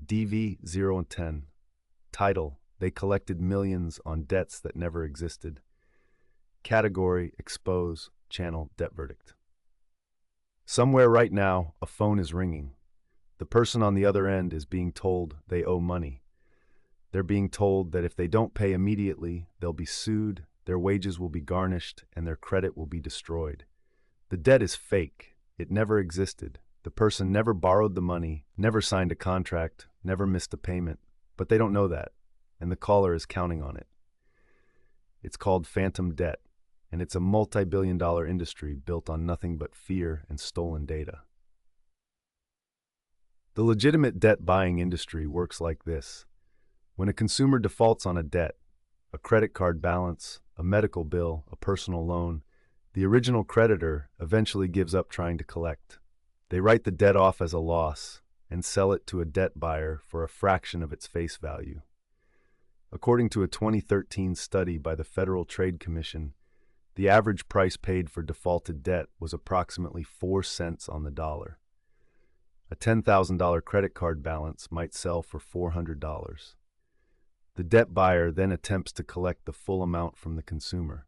DV 0 and 10. Title: They collected millions on debts that never existed. Category: Expose. Channel: Debt Verdict. Somewhere right now, a phone is ringing. The person on the other end is being told they owe money. They're being told that if they don't pay immediately, they'll be sued, their wages will be garnished, and their credit will be destroyed. The debt is fake. It never existed. The person never borrowed the money, never signed a contract, never missed a payment. But they don't know that, and the caller is counting on it. It's called phantom debt, and it's a multi-billion-dollar industry built on nothing but fear and stolen data. The legitimate debt-buying industry works like this. When a consumer defaults on a debt, a credit card balance, a medical bill, a personal loan, the original creditor eventually gives up trying to collect. They write the debt off as a loss and sell it to a debt buyer for a fraction of its face value. According to a 2013 study by the Federal Trade Commission, the average price paid for defaulted debt was approximately 4 cents on the dollar. A $10,000 credit card balance might sell for $400. The debt buyer then attempts to collect the full amount from the consumer.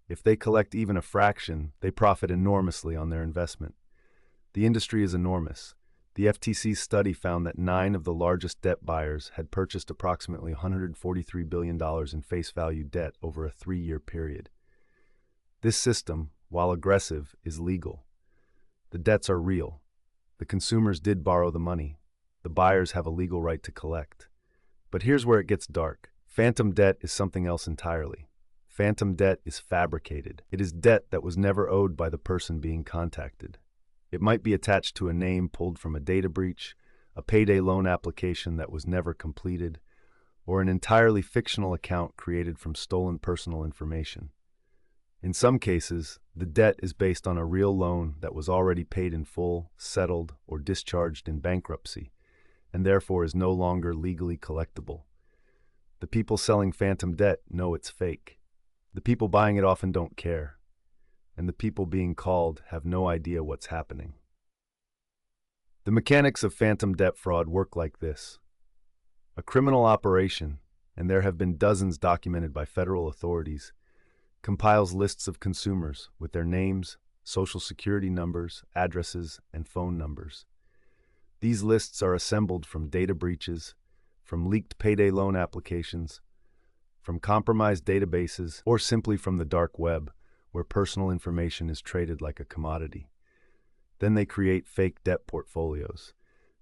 If they collect even a fraction, they profit enormously on their investment. The industry is enormous. The FTC's study found that 9 of the largest debt buyers had purchased approximately $143 billion in face value debt over a 3-year period. This system, while aggressive, is legal. The debts are real. The consumers did borrow the money. The buyers have a legal right to collect. But here's where it gets dark. Phantom debt is something else entirely. Phantom debt is fabricated. It is debt that was never owed by the person being contacted. It might be attached to a name pulled from a data breach, a payday loan application that was never completed, or an entirely fictional account created from stolen personal information. In some cases, the debt is based on a real loan that was already paid in full, settled, or discharged in bankruptcy, and therefore is no longer legally collectible. The people selling phantom debt know it's fake. The people buying it often don't care, and the people being called have no idea what's happening. The mechanics of phantom debt fraud work like this. A criminal operation, and there have been dozens documented by federal authorities, compiles lists of consumers with their names, social security numbers, addresses, and phone numbers. These lists are assembled from data breaches, from leaked payday loan applications, from compromised databases, or simply from the dark web, where personal information is traded like a commodity. Then they create fake debt portfolios.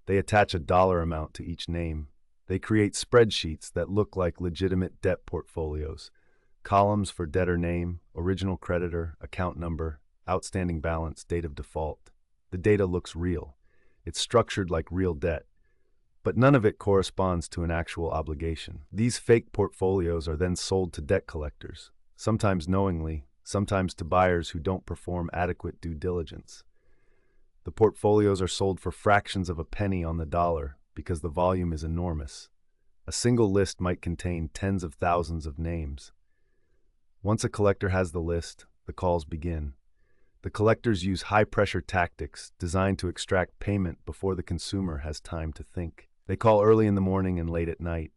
They attach a dollar amount to each name. They create spreadsheets that look like legitimate debt portfolios. Columns for debtor name, original creditor, account number, outstanding balance, date of default. The data looks real. It's structured like real debt, but none of it corresponds to an actual obligation. These fake portfolios are then sold to debt collectors, sometimes knowingly, sometimes to buyers who don't perform adequate due diligence. The portfolios are sold for fractions of a penny on the dollar because the volume is enormous. A single list might contain tens of thousands of names. Once a collector has the list, the calls begin. The collectors use high-pressure tactics designed to extract payment before the consumer has time to think. They call early in the morning and late at night.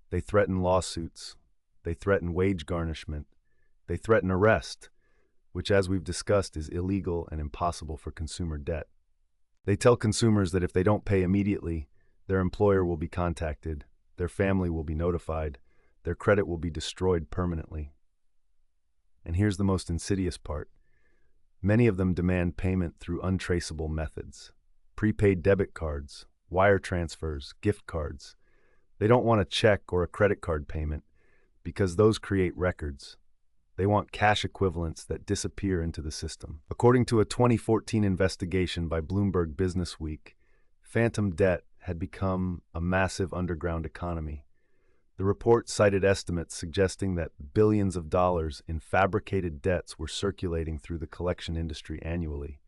They threaten lawsuits. They threaten wage garnishment. They threaten arrest, which, as we've discussed, is illegal and impossible for consumer debt. They tell consumers that if they don't pay immediately, their employer will be contacted, their family will be notified, their credit will be destroyed permanently. And here's the most insidious part. Many of them demand payment through untraceable methods. Prepaid debit cards, wire transfers, gift cards. They don't want a check or a credit card payment because those create records. They want cash equivalents that disappear into the system. According to a 2014 investigation by Bloomberg Businessweek, phantom debt had become a massive underground economy. The report cited estimates suggesting that billions of dollars in fabricated debts were circulating through the collection industry annually.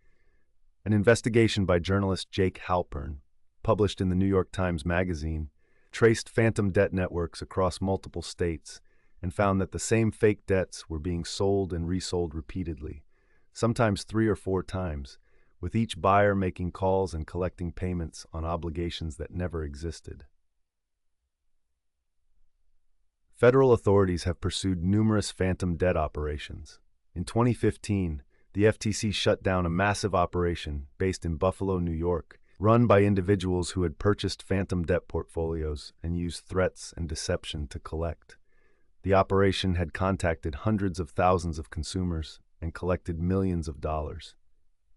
An investigation by journalist Jake Halpern, published in the New York Times Magazine, traced phantom debt networks across multiple states and found that the same fake debts were being sold and resold repeatedly, sometimes 3 or 4 times, with each buyer making calls and collecting payments on obligations that never existed. Federal authorities have pursued numerous phantom debt operations. In 2015, the FTC shut down a massive operation based in Buffalo, New York, run by individuals who had purchased phantom debt portfolios and used threats and deception to collect. The operation had contacted hundreds of thousands of consumers and collected millions of dollars.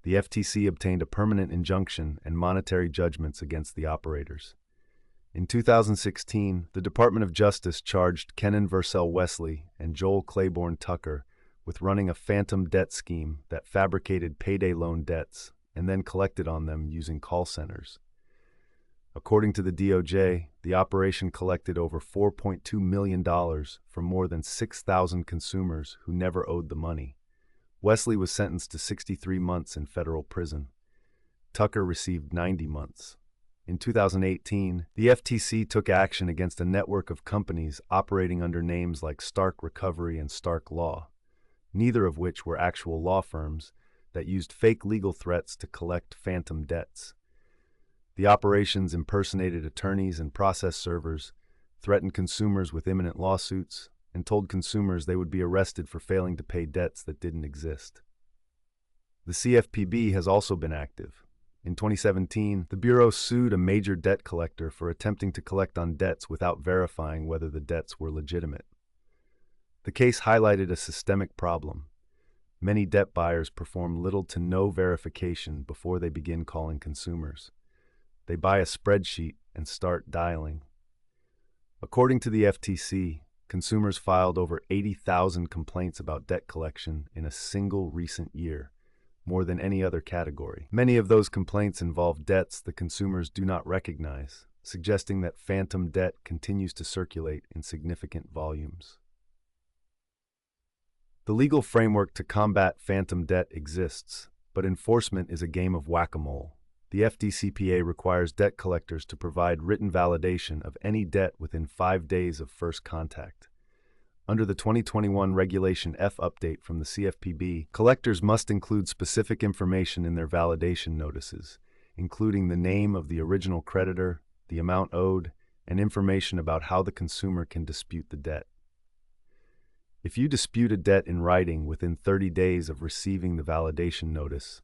The FTC obtained a permanent injunction and monetary judgments against the operators. In 2016, the Department of Justice charged Kenan Vercel Wesley and Joel Claiborne Tucker with running a phantom debt scheme that fabricated payday loan debts and then collected on them using call centers. According to the DOJ, the operation collected over $4.2 million from more than 6,000 consumers who never owed the money. Wesley was sentenced to 63 months in federal prison. Tucker received 90 months. In 2018, the FTC took action against a network of companies operating under names like Stark Recovery and Stark Law, neither of which were actual law firms, that used fake legal threats to collect phantom debts. The operations impersonated attorneys and process servers, threatened consumers with imminent lawsuits, and told consumers they would be arrested for failing to pay debts that didn't exist. The CFPB has also been active. In 2017, the Bureau sued a major debt collector for attempting to collect on debts without verifying whether the debts were legitimate. The case highlighted a systemic problem. Many debt buyers perform little to no verification before they begin calling consumers. They buy a spreadsheet and start dialing. According to the FTC, consumers filed over 80,000 complaints about debt collection in a single recent year, more than any other category. Many of those complaints involve debts the consumers do not recognize, suggesting that phantom debt continues to circulate in significant volumes. The legal framework to combat phantom debt exists, but enforcement is a game of whack-a-mole. The FDCPA requires debt collectors to provide written validation of any debt within 5 days of first contact. Under the 2021 Regulation F update from the CFPB, collectors must include specific information in their validation notices, including the name of the original creditor, the amount owed, and information about how the consumer can dispute the debt. If you dispute a debt in writing within 30 days of receiving the validation notice,